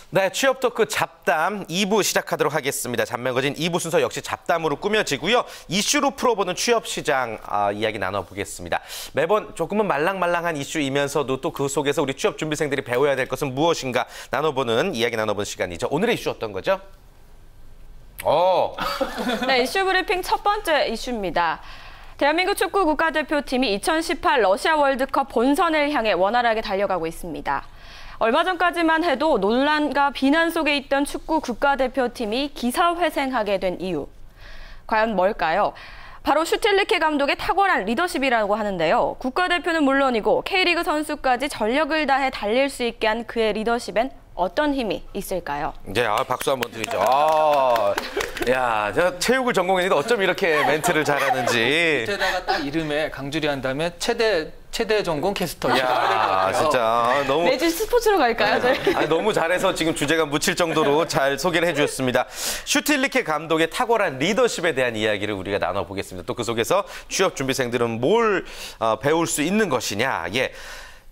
네, 취업 토크 잡담 2부 시작하도록 하겠습니다. 잡매거진 2부 순서 역시 잡담으로 꾸며지고요. 이슈로 풀어보는 취업시장 이야기 나눠보겠습니다. 매번 조금은 말랑말랑한 이슈이면서도 또 그 속에서 우리 취업준비생들이 배워야 될 것은 무엇인가 나눠보는 시간이죠. 오늘의 이슈 어떤 거죠? 네, 이슈 브리핑 첫 번째 이슈입니다. 대한민국 축구 국가대표팀이 2018 러시아 월드컵 본선을 향해 원활하게 달려가고 있습니다. 얼마 전까지만 해도 논란과 비난 속에 있던 축구 국가대표팀이 기사회생하게 된 이유. 과연 뭘까요? 바로 슈틸리케 감독의 탁월한 리더십이라고 하는데요. 국가대표는 물론이고 K리그 선수까지 전력을 다해 달릴 수 있게 한 그의 리더십엔 어떤 힘이 있을까요? 네, 박수 한번 드리죠. 야, 제가 체육을 전공했는데 어쩜 이렇게 멘트를 잘하는지. 그때다가 딱 이름에 강조리 한다면 최대 전공 캐스터. 야, 진짜 너무 매주 스포츠로 갈까요? 너무 잘해서 지금 주제가 묻힐 정도로 잘 소개를 해주셨습니다. 슈틸리케 감독의 탁월한 리더십에 대한 이야기를 우리가 나눠보겠습니다. 또 그 속에서 취업 준비생들은 뭘 배울 수 있는 것이냐. 예.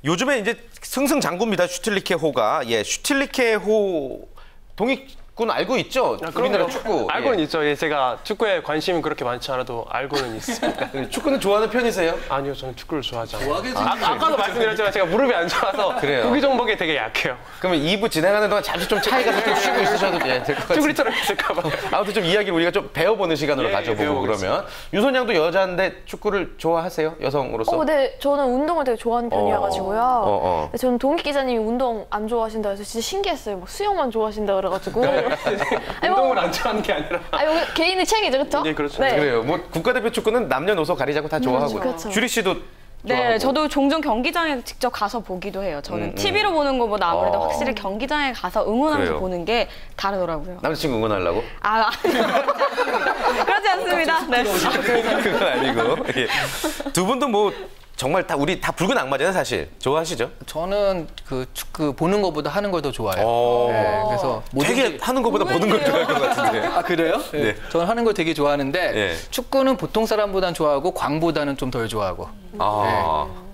요즘에 이제 승승장구입니다. 슈틸리케호가. 예, 슈틸리케호 동익군 알고 있죠? 우리나라 축구. 알고는 있죠. 예, 제가 축구에 관심이 그렇게 많지 않아도 알고는 있습니다. 축구는 좋아하는 편이세요? 아니요, 저는 축구를 좋아하지 않아요. 아까도 말씀드렸지만 제가 무릎이 안 좋아서 구기 종목에 되게 약해요. 그러면 2부 진행하는 동안 잠시 좀 차이가 좀 쉬고 있으셔도 될 것 같아요. 쭈구리처럼 있을까 봐. 아무튼 좀 이야기를 우리가 좀 배워보는 시간으로 가져보고 그러면. 윤선 양도 여자인데 축구를 좋아하세요? 여성으로서? 네. 저는 운동을 되게 좋아하는 편이어가지고요. 저는 동익 기자님이 운동 안 좋아하신다 해서 진짜 신기했어요. 막 수영만 좋아하신다 그래가지고. 운동을 안 좋아하는 게 아니라. 개인의 취향이죠, 그렇죠? 네, 그렇죠. 네. 그래요. 뭐 국가대표 축구는 남녀노소 가리자고 다 좋아하고. 그렇죠. 주리 씨도 네, 좋아하고. 저도 종종 경기장에 직접 가서 보기도 해요. 저는 TV로 보는 것보다 아무래도 확실히 경기장에 가서 응원하면서 그래요. 보는 게 다르더라고요. 남자친구 응원하려고? 그렇지 않습니다. 네. 그건 아니고. 예. 두 분도 뭐 정말 우리 다 붉은 악마잖아요, 사실. 좋아하시죠? 저는 그 축구 보는 것보다 하는 걸 더 좋아해요. 네, 그래서 되게 하는 것보다 보는 걸 좋아할 것 같은데. 아, 그래요? 네. 저는 하는 걸 되게 좋아하는데 네. 축구는 보통 사람보단 좋아하고 광보다는 좀 덜 좋아하고.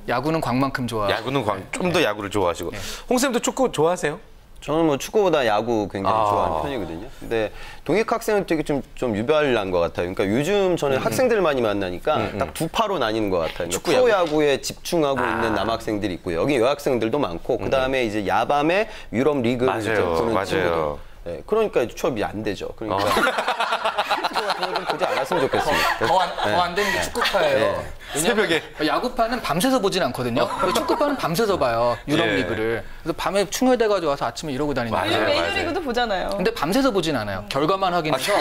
야구는 광만큼 좋아하고. 야구는 좀 더 야구를 좋아하시고. 홍쌤도 축구 좋아하세요? 저는 뭐 축구보다 야구 굉장히 좋아하는 편이거든요. 근데 동익 학생은 되게 좀 유별난 것 같아요. 그러니까 요즘 저는 학생들 많이 만나니까 딱 두 파로 나뉘는 것 같아요. 그러니까 프로야구에 집중하고 있는 남학생들이 있고 여기 여학생들도 많고 그 다음에 이제 야밤에 유럽 리그를 이제 보는 친구들. 네, 그러니까 취업이 안 되죠. 그러니까 축구 같은 거 좀 보지 않았으면 좋겠습니다. 더 안 되는 게 축구파예요. 새벽에. 야구파는 밤새서 보진 않거든요. 축구파는 밤새서 봐요. 유럽 리그를. 그래서 밤에 충혈돼가지고 와서 아침에 이러고 다니는 거예요. 메이저리그도 보잖아요. 근데 밤새서 보진 않아요. 결과만 확인해서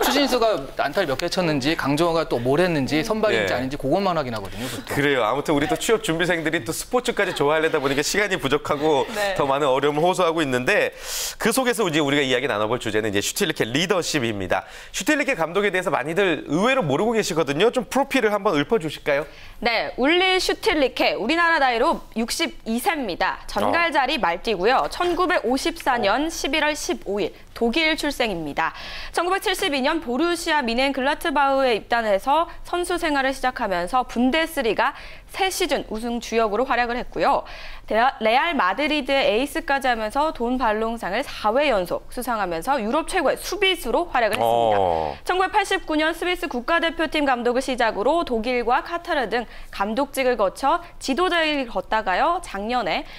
추신수가 안타를 몇 개 쳤는지 강정호가 또 뭘 했는지 선발인지 아닌지 그것만 확인하거든요. 보통. 그래요. 아무튼 우리 또 취업 준비생들이 또 스포츠까지 좋아하려다 보니까 시간이 부족하고 더 많은 어려움을 호소하고 있는데 그 속에서 이제 우리가 이야기 나눠볼 주제는 이제 슈틸리케 리더십입니다. 슈틸리케 감독에 대해서 많이들 의외로 모르고 계시거든요. 좀 프로필을 한번 읊어주실까요? 네, 울리 슈틸리케, 우리나라 나이로 62세입니다. 전갈자리 말띠고요. 1954년 11월 15일 독일 출생입니다. 1972년 보루시아 미넨글라트바흐에 입단해서 선수 생활을 시작하면서 분데스리가 3시즌 우승 주역으로 활약을 했고요. 레알 마드리드의 에이스까지 하면서 돈 발롱상을 4회 연속 수상하면서 유럽 최고의 수비수로 활약을 했습니다. 1989년 스위스 국가대표팀 감독을 시작으로 독일과 카타르 등 감독직을 거쳐 지도자를 걷다가요.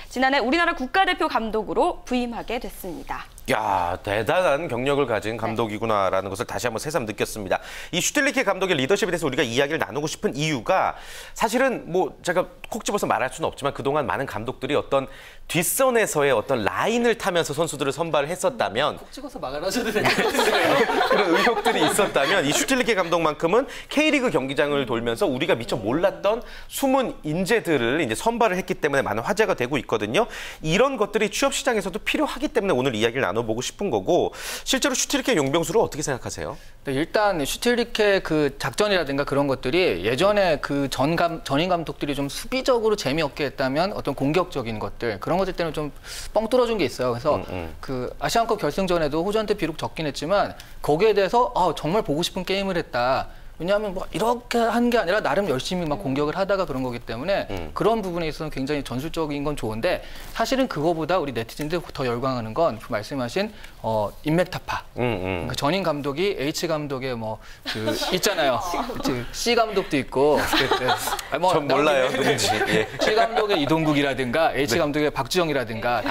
지난해 우리나라 국가대표 감독으로 부임하게 됐습니다. 야, 대단한 경력을 가진 감독이구나라는 것을 다시 한번 새삼 느꼈습니다. 이 슈틸리케 감독의 리더십에 대해서 우리가 이야기를 나누고 싶은 이유가 사실은 뭐 제가 콕 집어서 말할 수는 없지만 그동안 많은 감독들이 어떤 뒷선에서의 어떤 라인을 타면서 선수들을 선발을 했었다면 콕 찍어서 말하셔도 될 것 같은데요. 그런 의혹들이 있었다면 이 슈틸리케 감독만큼은 K리그 경기장을 돌면서 우리가 미처 몰랐던 숨은 인재들을 이제 선발을 했기 때문에 많은 화제가 되고 있거든요. 이런 것들이 취업 시장에서도 필요하기 때문에 오늘 이야기를 나눠보고 싶은 거고 실제로 슈틸리케 용병수를 어떻게 생각하세요? 네, 일단 슈틸리케 그 작전이라든가 그런 것들이 예전에 그 전임 감독들이 좀 수비적으로 재미없게 했다면 어떤 공격적인 것들 그런 것들 때문에 좀 뻥 뚫어준 게 있어요. 그래서 그 아시안컵 결승전에도 호주한테 비록 졌긴 했지만 거기에 대해서 정말 보고 싶은 게임을 했다. 왜냐하면 뭐 이렇게 한 게 아니라 나름 열심히 막 공격을 하다가 그런 거기 때문에 그런 부분에 있어서는 굉장히 전술적인 건 좋은데 사실은 그거보다 우리 네티즌들 더 열광하는 건 말씀하신 인맥 타파. 그 전임 감독이 H 감독의 뭐 그 있잖아요. C 감독도 있고. 전 몰라요 누군지. 예. C 감독의 이동국이라든가 H 감독의 박주영이라든가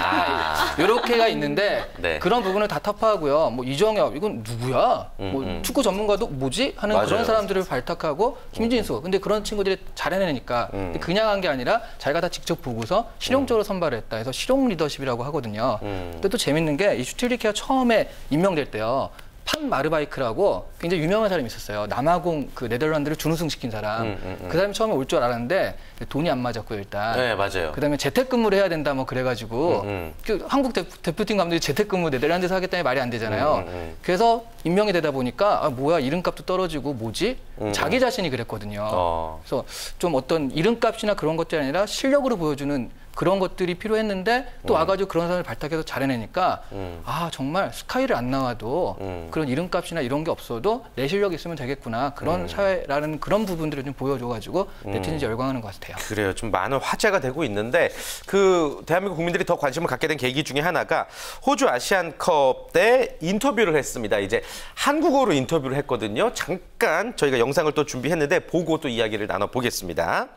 이렇게가 있는데 네. 그런 부분을 다 타파하고요. 뭐 이정엽 이건 누구야? 뭐 축구 전문가도 뭐지? 하는 맞아요. 그런 사람들을 발탁하고 김진수. 근데 그런 친구들이 잘해내니까 그냥 한 게 아니라 자기가 다 직접 보고서 실용적으로 선발을 했다. 해서 실용 리더십이라고 하거든요. 근데 또 재밌는 게 이 슈틸리케가 처음에 임명될 때요. 판 마르바이크라고 굉장히 유명한 사람이 있었어요. 남아공 그 네덜란드를 준우승시킨 사람. 그 사람이 처음에 올 줄 알았는데 돈이 안 맞았고요, 일단. 네, 맞아요. 그다음에 재택근무를 해야 된다 뭐 그래가지고 그 한국 대표팀 감독이 재택근무 네덜란드에서 하겠다니 말이 안 되잖아요. 그래서 임명이 되다 보니까 뭐야 이름값도 떨어지고 뭐지? 자기 자신이 그랬거든요. 그래서 좀 어떤 이름값이나 그런 것들이 아니라 실력으로 보여주는 그런 것들이 필요했는데 또 와가지고 그런 사람을 발탁해서 잘해내니까 아 정말 스카이를 안 나와도 그런 이름값이나 이런 게 없어도 내 실력이 있으면 되겠구나 그런 사회라는 그런 부분들을 좀 보여줘가지고 네티즌이 열광하는 것 같아요. 그래요. 좀 많은 화제가 되고 있는데 그 대한민국 국민들이 더 관심을 갖게 된 계기 중에 하나가 호주 아시안컵 때 인터뷰를 했습니다. 이제 한국어로 인터뷰를 했거든요. 잠깐 저희가 영상을 또 준비했는데 보고 또 이야기를 나눠보겠습니다.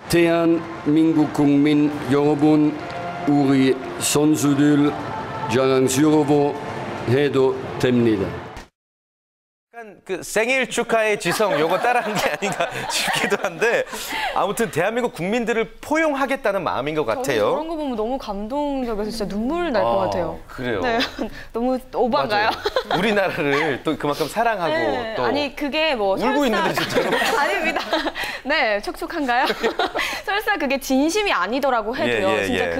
대한민국 국민 여러분, 우리 선수들 자랑스러워해도 됩니다. 약간 그 생일 축하의 지성 요거 따라한 게 아닌가 싶기도 한데 아무튼 대한민국 국민들을 포용하겠다는 마음인 것 같아요. 그런 거 보면 너무 감동적이어서 진짜 눈물 날 것 같아요. 그래요. 네, 너무 오반가요? 맞아요. 우리나라를 또 그만큼 사랑하고 네. 또 아니 그게 뭐 울고 있는데 진짜로. 아닙니다. 네, 촉촉한가요? 설사 그게 진심이 아니더라고 해도요. 진짜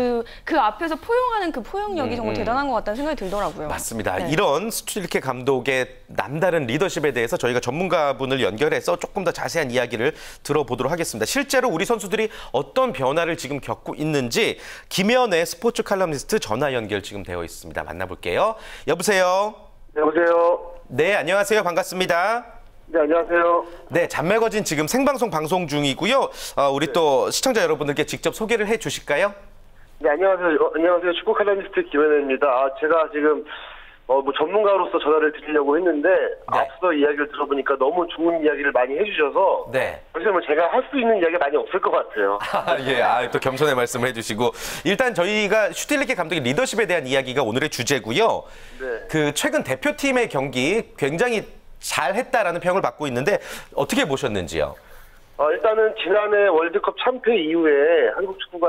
그 앞에서 포용하는 그 포용력이 정말 대단한 것 같다는 생각이 들더라고요. 맞습니다. 네. 이런 슈틸리케 감독의 남다른 리더십에 대해서 저희가 전문가분을 연결해서 조금 더 자세한 이야기를 들어보도록 하겠습니다. 실제로 우리 선수들이 어떤 변화를 지금 겪고 있는지 김현애 스포츠 칼럼니스트 전화 연결 지금 되어 있습니다. 만나볼게요. 여보세요? 여보세요? 네, 안녕하세요. 반갑습니다. 네, 안녕하세요. 네, 잔매거진 지금 생방송 방송 중이고요. 우리 또 시청자 여러분들께 직접 소개를 해 주실까요? 네, 안녕하세요. 안녕하세요. 축구 칼럼니스트 김현애입니다. 제가 지금 뭐 전문가로서 전화를 드리려고 했는데 앞서 이야기를 들어보니까 너무 좋은 이야기를 많이 해주셔서 그래서 뭐 제가 할 수 있는 이야기가 많이 없을 것 같아요. 예, 또 겸손의 말씀을 해주시고 일단 저희가 슈틸리케 감독의 리더십에 대한 이야기가 오늘의 주제고요. 네. 그 최근 대표팀의 경기 굉장히 잘했다라는 평을 받고 있는데 어떻게 보셨는지요? 일단은 지난해 월드컵 참패 이후에 한국 축구가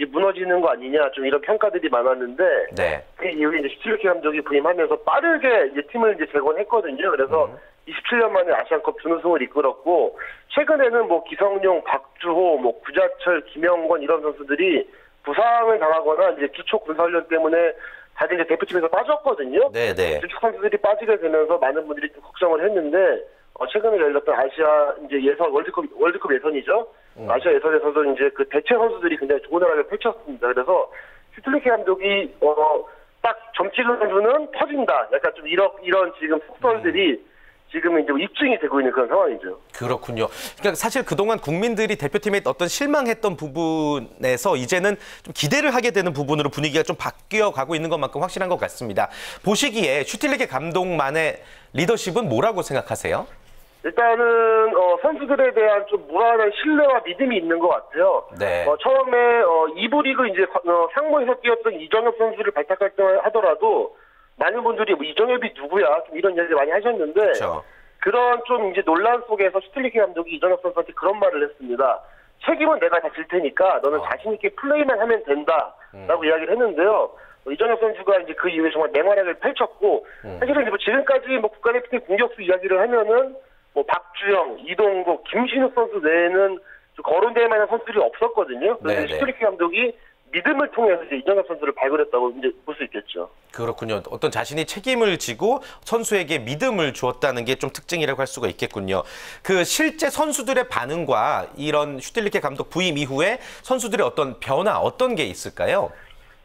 무너지는 거 아니냐 좀 이런 평가들이 많았는데 그 이후에 이제 슈틸리케 감독이 부임하면서 빠르게 이제 팀을 이제 재건했거든요. 그래서 27년 만에 아시안컵 준우승을 이끌었고 최근에는 뭐 기성용, 박주호, 뭐 구자철, 김영권 이런 선수들이 부상을 당하거나 이제 기초 군사훈련 때문에 다들 이제 대표팀에서 빠졌거든요. 축구 선수들이 빠지게 되면서 많은 분들이 좀 걱정을 했는데. 최근에 열렸던 아시아 이제 예선 월드컵 예선이죠. 아시아 예선에서도 이제 그 대체 선수들이 굉장히 좋은 활약을 펼쳤습니다. 그래서 슈틸리케 감독이 딱 점 찍은 선수는 터진다. 약간 좀 이런 지금 속설들이 지금 이제 입증이 되고 있는 그런 상황이죠. 그렇군요. 그러니까 사실 그동안 국민들이 대표팀에 어떤 실망했던 부분에서 이제는 좀 기대를 하게 되는 부분으로 분위기가 좀 바뀌어 가고 있는 것만큼 확실한 것 같습니다. 보시기에 슈틸리케 감독만의 리더십은 뭐라고 생각하세요? 일단은 선수들에 대한 좀 무한한 신뢰와 믿음이 있는 것 같아요. 처음에 2부 리그 이제 상무에서 뛰었던 이정엽 선수를 발탁할 때 하더라도 많은 분들이 뭐 이정엽이 누구야 좀 이런 이야기 많이 하셨는데 그런 좀 이제 논란 속에서 슈틸리케 감독이 이정엽 선수한테 그런 말을 했습니다. 책임은 내가 다 질 테니까 너는 자신 있게 플레이만 하면 된다라고 이야기를 했는데요. 이정엽 선수가 이제 그 이후에 정말 맹활약을 펼쳤고 사실은 이제 뭐 지금까지 뭐 국가대표팀 공격수 이야기를 하면은 뭐 박주영, 이동국, 김신욱 선수 외에는 좀 거론될 만한 선수들이 없었거든요. 그래서 슈틸리케 감독이 믿음을 통해서 이제 이정엽 선수를 발굴했다고 이제 볼 수 있겠죠. 그렇군요. 어떤 자신이 책임을 지고 선수에게 믿음을 주었다는 게 좀 특징이라고 할 수가 있겠군요. 그 실제 선수들의 반응과 이런 슈틸리케 감독 부임 이후에 선수들의 어떤 변화 어떤 게 있을까요?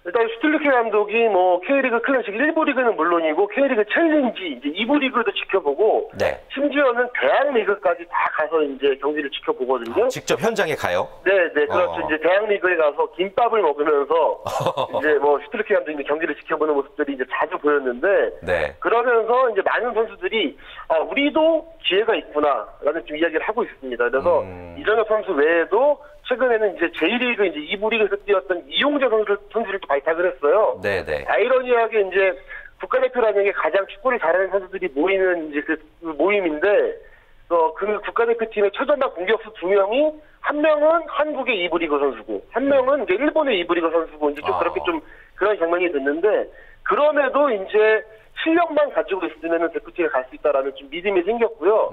일단 슈틸리케 감독이 뭐 K리그 클래식 1부 리그는 물론이고 K리그 챌린지 이제 2부 리그도 지켜보고 네. 심지어는 대학 리그까지 다 가서 이제 경기를 지켜보거든요. 직접 현장에 가요? 네, 그렇죠. 이제 대학 리그에 가서 김밥을 먹으면서 이제 뭐 슈틸리케 감독이 경기를 지켜보는 모습들이 이제 자주 보였는데 네. 그러면서 이제 많은 선수들이 우리도 기회가 있구나라는 좀 이야기를 하고 있습니다. 그래서 이정엽 선수 외에도 최근에는 이제 J리그 이제 2부 리그에서 뛰었던 이용재 선수를 또 발탁을 했어요. 네네. 아이러니하게 이제 국가대표라는 게 가장 축구를 잘하는 선수들이 모이는 이제 그 모임인데, 그 국가대표팀의 최전방 공격수 2명이 한 명은 한국의 2부 리그 선수고, 한 명은 이제 일본의 2부 리그 선수고, 이제 좀 그렇게 좀 그런 경향이 됐는데, 그럼에도 이제 실력만 가지고 있으면 대표팀에 갈 수 있다라는 좀 믿음이 생겼고요.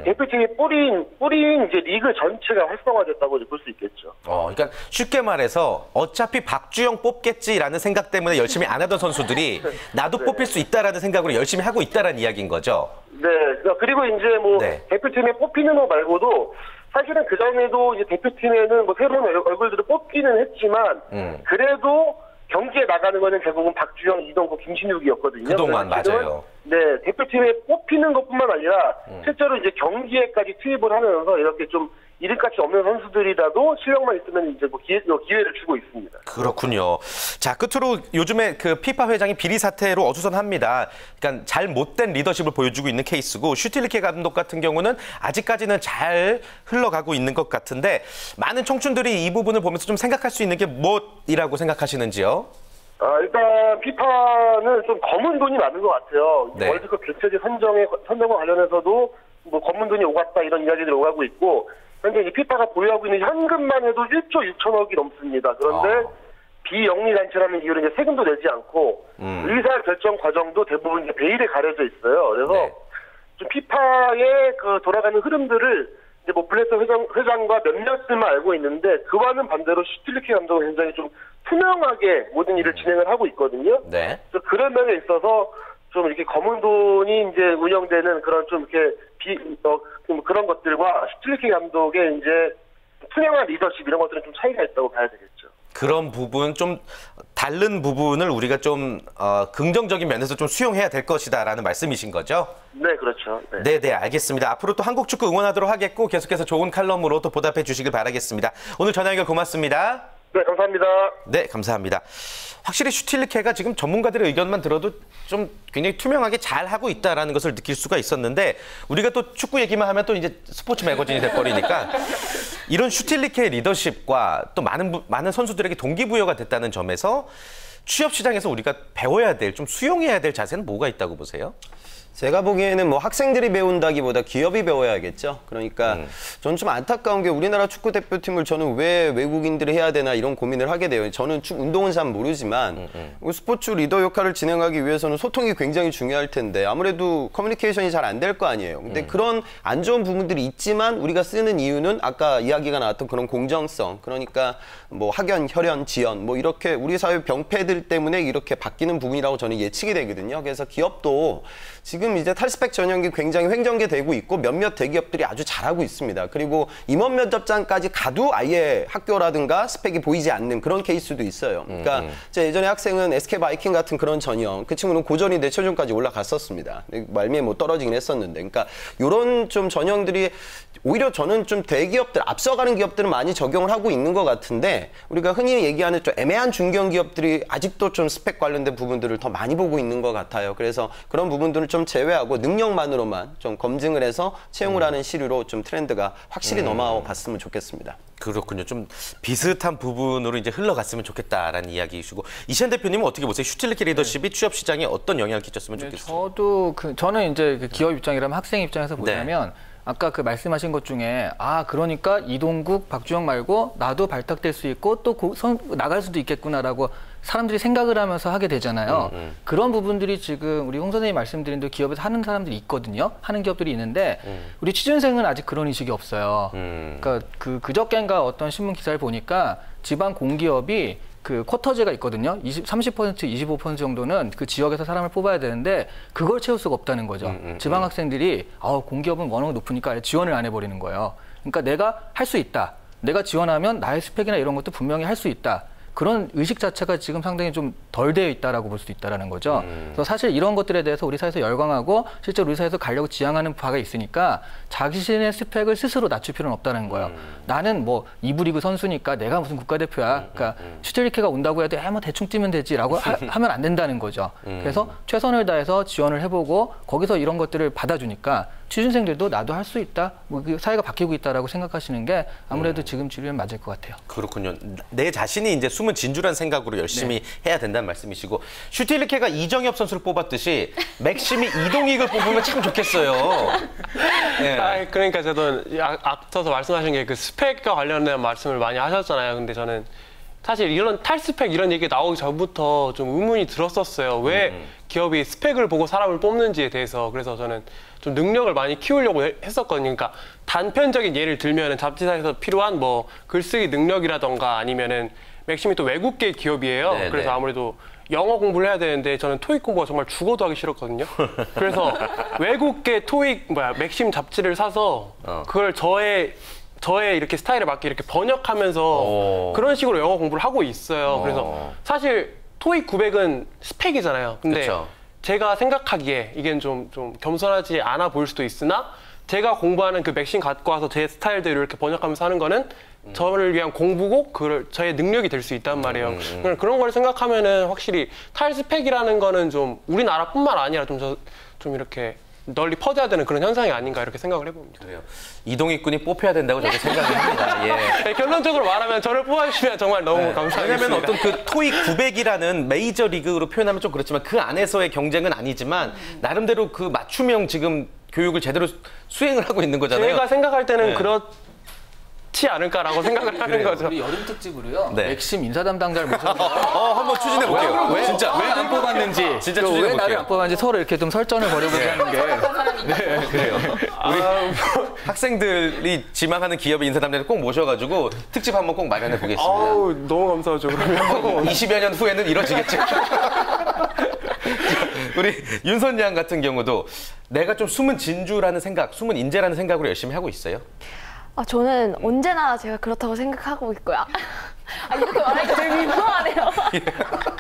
대표팀의 뿌린 이제 리그 전체가 활성화됐다고 볼 수 있겠죠. 그러니까 쉽게 말해서 어차피 박주영 뽑겠지라는 생각 때문에 열심히 안 하던 선수들이 나도 뽑힐 수 있다라는 생각으로 열심히 하고 있다라는 이야기인 거죠. 네. 그리고 이제 뭐 대표팀에 뽑히는 거 말고도 사실은 그 전에도 이제 대표팀에는 뭐 새로운 얼굴들을 뽑기는 했지만 그래도 경기에 나가는 거는 결국은 박주영, 이동국, 김신욱이었거든요. 그동안 맞아요. 네, 대표팀에 뽑히는 것뿐만 아니라 실제로 이제 경기에까지 투입을 하면서 이렇게 좀 이름값이 없는 선수들이라도 실력만 있으면 이제 뭐 기회를 주고 있습니다. 그렇군요. 자, 끝으로 요즘에 그 피파 회장이 비리 사태로 어수선합니다. 그러니까 잘 못된 리더십을 보여주고 있는 케이스고 슈틸리케 감독 같은 경우는 아직까지는 잘 흘러가고 있는 것 같은데 많은 청춘들이 이 부분을 보면서 좀 생각할 수 있는 게 무엇이라고 생각하시는지요? 일단 피파는 좀 검은 돈이 많은 것 같아요. 네. 월드컵 개최지 선정과 관련해서도 뭐 검은 돈이 오갔다 이런 이야기들이 오가고 있고 현재 이 피파가 보유하고 있는 현금만 해도 1조 6천억이 넘습니다. 그런데 비영리단체라는 이유로 이제 세금도 내지 않고 의사결정 과정도 대부분 이제 베일에 가려져 있어요. 그래서 좀 피파의 그 돌아가는 흐름들을 이제 뭐 블레서 회장과 몇몇들만 알고 있는데 그와는 반대로 슈틸리케 감독은 굉장히 좀 투명하게 모든 일을 진행을 하고 있거든요. 네. 그래서 그런 면에 있어서 좀 이렇게 검은 돈이 이제 운영되는 그런 좀 이렇게 좀 그런 것들과 슈틸리케 감독의 이제 투명한 리더십 이런 것들은 좀 차이가 있다고 봐야 되겠죠. 그런 부분 좀 다른 부분을 우리가 좀 긍정적인 면에서 좀 수용해야 될 것이다라는 말씀이신 거죠? 네, 그렇죠. 네, 알겠습니다. 앞으로 또 한국 축구 응원하도록 하겠고 계속해서 좋은 칼럼으로 또 보답해 주시길 바라겠습니다. 오늘 전화 연결 고맙습니다. 네, 감사합니다. 네, 감사합니다. 확실히 슈틸리케가 지금 전문가들의 의견만 들어도 좀 굉장히 투명하게 잘 하고 있다라는 것을 느낄 수가 있었는데 우리가 또 축구 얘기만 하면 또 이제 스포츠 매거진이 돼버리니까 이런 슈틸리케의 리더십과 또 많은 선수들에게 동기부여가 됐다는 점에서 취업 시장에서 우리가 배워야 될, 좀 수용해야 될 자세는 뭐가 있다고 보세요? 제가 보기에는 뭐 학생들이 배운다기보다 기업이 배워야겠죠. 그러니까 저는 좀 안타까운 게 우리나라 축구 대표팀을 저는 왜 외국인들이 해야 되나 이런 고민을 하게 돼요. 저는 운동은 잘 모르지만 스포츠 리더 역할을 진행하기 위해서는 소통이 굉장히 중요할 텐데 아무래도 커뮤니케이션이 잘 안 될 거 아니에요. 근데 그런 안 좋은 부분들이 있지만 우리가 쓰는 이유는 아까 이야기가 나왔던 그런 공정성, 그러니까 뭐 학연, 혈연, 지연 뭐 이렇게 우리 사회 병폐들 때문에 이렇게 바뀌는 부분이라고 저는 예측이 되거든요. 그래서 기업도 지금 이제 탈스펙 전형이 굉장히 횡전되고 있고 몇몇 대기업들이 아주 잘하고 있습니다. 그리고 임원 면접장까지 가도 아예 학교라든가 스펙이 보이지 않는 그런 케이스도 있어요. 그러니까 제 예전에 학생은 SK 바이킹 같은 그런 전형, 그 친구는 고전이 내초전까지 올라갔었습니다. 말미에 뭐 떨어지긴 했었는데, 그러니까 이런 좀 전형들이 오히려 저는 좀 대기업들, 앞서가는 기업들은 많이 적용을 하고 있는 것 같은데 우리가 흔히 얘기하는 좀 애매한 중견 기업들이 아직도 좀 스펙 관련된 부분들을 더 많이 보고 있는 것 같아요. 그래서 그런 부분들을 좀 제외하고 능력만으로만 좀 검증을 해서 채용을 하는 시류로 좀 트렌드가 확실히 넘어와 봤으면 좋겠습니다. 그렇군요. 좀 비슷한 부분으로 이제 흘러갔으면 좋겠다라는 이야기이시고 이시안 대표님은 어떻게 보세요? 슈틸리케 리더십이 취업 시장에 어떤 영향을 끼쳤으면 좋겠어요? 저는 이제 그 기업 입장이라면 학생 입장에서 보자면 아까 그 말씀하신 것 중에 그러니까 이동국, 박주영 말고 나도 발탁될 수 있고 또 나갈 수도 있겠구나라고 사람들이 생각을 하면서 하게 되잖아요. 그런 부분들이 지금 우리 홍 선생님이 말씀드린 대로 기업에서 하는 사람들이 있거든요. 하는 기업들이 있는데 우리 취준생은 아직 그런 인식이 없어요. 그러니까 그저껜가 어떤 신문 기사를 보니까 지방 공기업이 그 쿼터제가 있거든요. 30%, 25% 정도는 그 지역에서 사람을 뽑아야 되는데 그걸 채울 수가 없다는 거죠. 지방 학생들이 공기업은 원화가 높으니까 지원을 안 해버리는 거예요. 그러니까 내가 할 수 있다. 내가 지원하면 나의 스펙이나 이런 것도 분명히 할 수 있다. 그런 의식 자체가 지금 상당히 좀 덜 되어 있다라고 볼 수도 있다라는 거죠. 그래서 사실 이런 것들에 대해서 우리 사회에서 열광하고 실제로 우리 사회에서 가려고 지향하는 바가 있으니까 자신의 스펙을 스스로 낮출 필요는 없다는 거예요. 나는 뭐 2부 리그 선수니까 내가 무슨 국가대표야. 그러니까 슈틸리케가 온다고 해도 뭐 대충 뛰면 되지라고 하면 안 된다는 거죠. 그래서 최선을 다해서 지원을 해보고 거기서 이런 것들을 받아주니까 취준생들도 나도 할 수 있다, 뭐 사회가 바뀌고 있다라고 생각하시는 게 아무래도 지금 주류엔 맞을 것 같아요. 그렇군요. 내 자신이 이제 숨은 진주란 생각으로 열심히 해야 된다는 말씀이시고 슈틸리케가 이정엽 선수를 뽑았듯이 맥심이 이동익을 뽑으면 참 좋겠어요. 네. 그러니까 저도 앞서서 말씀하신 게 그 스펙과 관련된 말씀을 많이 하셨잖아요. 근데 저는 사실 이런 탈스펙 이런 얘기 나오기 전부터 좀 의문이 들었었어요. 왜 기업이 스펙을 보고 사람을 뽑는지에 대해서. 그래서 저는 좀 능력을 많이 키우려고 했었거든요. 그러니까 단편적인 예를 들면은 잡지사에서 필요한 뭐 글쓰기 능력이라던가 아니면은 맥심이 또 외국계 기업이에요. 네네. 그래서 아무래도 영어 공부를 해야 되는데 저는 토익 공부가 정말 죽어도 하기 싫었거든요. 그래서 외국계 맥심 잡지를 사서 그걸 저의 이렇게 스타일에 맞게 이렇게 번역하면서 그런 식으로 영어 공부를 하고 있어요. 그래서 사실 토익 900은 스펙이잖아요. 근데 그쵸. 제가 생각하기에 이게 좀 겸손하지 않아 보일 수도 있으나 제가 공부하는 그 맥심 갖고 와서 제 스타일대로 이렇게 번역하면서 하는 거는 저를 위한 공부고 저의 능력이 될 수 있단 말이에요. 그런 걸 생각하면은 확실히 탈스펙이라는 거는 좀 우리나라뿐만 아니라 좀 이렇게 널리 퍼져야 되는 그런 현상이 아닌가 이렇게 생각을 해봅니다. 그래요. 이동익 군이 뽑혀야 된다고 저도 생각을 합니다. 예. 네, 결론적으로 말하면 저를 뽑아주시면 정말 너무 감사하겠습니다. 왜냐하면 어떤 그 토익 900이라는 메이저 리그로 표현하면 좀 그렇지만 그 안에서의 경쟁은 아니지만 나름대로 그 맞춤형 지금 교육을 제대로 수행을 하고 있는 거잖아요. 제가 생각할 때는 그렇지 않을까라고 생각을 하는 거죠. 우리 여름 특집으로요. 맥심 인사 담당자를 모셔서 한번 추진해 볼게요. 왜 안 뽑았는지, 진짜 왜 나를 안 뽑았는지 서로 이렇게 좀 설전을 벌여보자 하는 게. 네, 그래요. 우리 학생들이 지망하는 기업의 인사 담당자를 꼭 모셔가지고 특집 한번 꼭 마련해 보겠습니다. 너무 감사하죠. 그러면 20여 년 후에는 이뤄지겠죠. 우리 윤선 양 같은 경우도 내가 좀 숨은 진주라는 생각, 숨은 인재라는 생각으로 열심히 하고 있어요? 저는 언제나 제가 그렇다고 생각하고 있고요. 이렇게 말하니까 되게 민망하네요.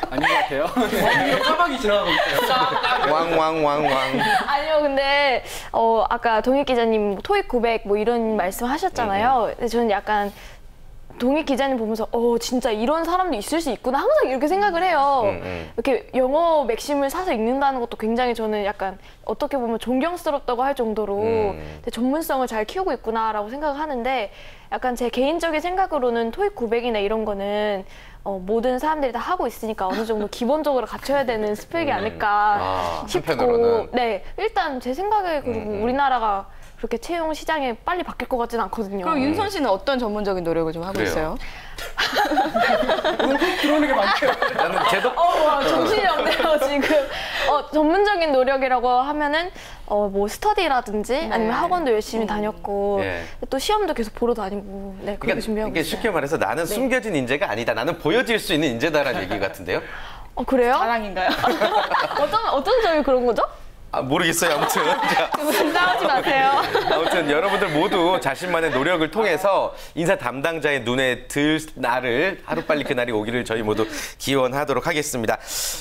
아닌 것 같아요. 까마귀 지나가고 있어요. 왕. 아니요, 근데 아까 동익 기자님 토익 900 뭐 이런 말씀 하셨잖아요. 근데 저는 약간 동익 기자님 보면서 진짜 이런 사람도 있을 수 있구나 항상 이렇게 생각을 해요. 이렇게 영어 맥심을 사서 읽는다는 것도 굉장히 저는 약간 어떻게 보면 존경스럽다고 할 정도로 전문성을 잘 키우고 있구나라고 생각을 하는데 약간 제 개인적인 생각으로는 토익 900이나 이런 거는 모든 사람들이 다 하고 있으니까 어느 정도 기본적으로 갖춰야 되는 스펙이 아닐까 싶고 한편으로는. 네, 일단 제 생각에 그리고 우리나라가 그렇게 채용 시장이 빨리 바뀔 것 같지는 않거든요. 그럼 윤선 씨는 어떤 전문적인 노력을 좀 하고 있어요? 들어오는 게 많대요. 나는 제도 정신이 없네요 지금. 전문적인 노력이라고 하면은 뭐 스터디라든지 아니면 학원도 열심히 다녔고 또 시험도 계속 보러 다니고 그렇게 준비하고 이게 있어요. 쉽게 말해서 나는 숨겨진 인재가 아니다. 나는 보여질 수 있는 인재다라는 얘기 같은데요? 그래요? 자랑인가요? 어떤 점이 그런 거죠? 모르겠어요. 아무튼 긴장하지 마세요. 아무튼 여러분들 모두 자신만의 노력을 통해서 인사 담당자의 눈에 들 날을 하루빨리 그날이 오기를 저희 모두 기원하도록 하겠습니다.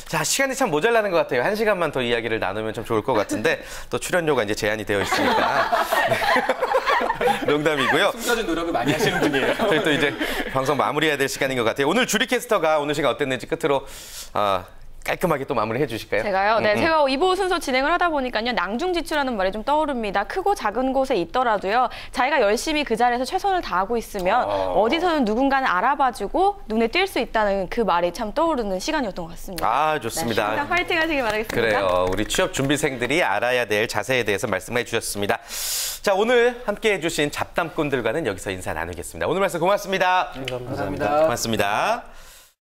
자, 시간이 참 모자라는 것 같아요. 1시간만 더 이야기를 나누면 좀 좋을 것 같은데 또 출연료가 이제 제한이 되어 있으니까 농담이고요. 숨겨진 노력을 많이 하시는 분이에요. 저희 또 이제 방송 마무리해야 될 시간인 것 같아요. 오늘 주리캐스터가 오늘 시간 어땠는지 끝으로 깔끔하게 또 마무리해 주실까요? 제가요? 네, 제가 2부 순서 진행을 하다 보니까요. 낭중지추라는 말이 좀 떠오릅니다. 크고 작은 곳에 있더라도요. 자기가 열심히 그 자리에서 최선을 다하고 있으면 어디서는 누군가는 알아봐주고 눈에 띌 수 있다는 그 말이 참 떠오르는 시간이었던 것 같습니다. 좋습니다. 네, 항상 파이팅 하시길 바라겠습니다. 그래요. 우리 취업 준비생들이 알아야 될 자세에 대해서 말씀해 주셨습니다. 자, 오늘 함께해 주신 잡담꾼들과는 여기서 인사 나누겠습니다. 오늘 말씀 고맙습니다. 감사합니다. 고맙습니다.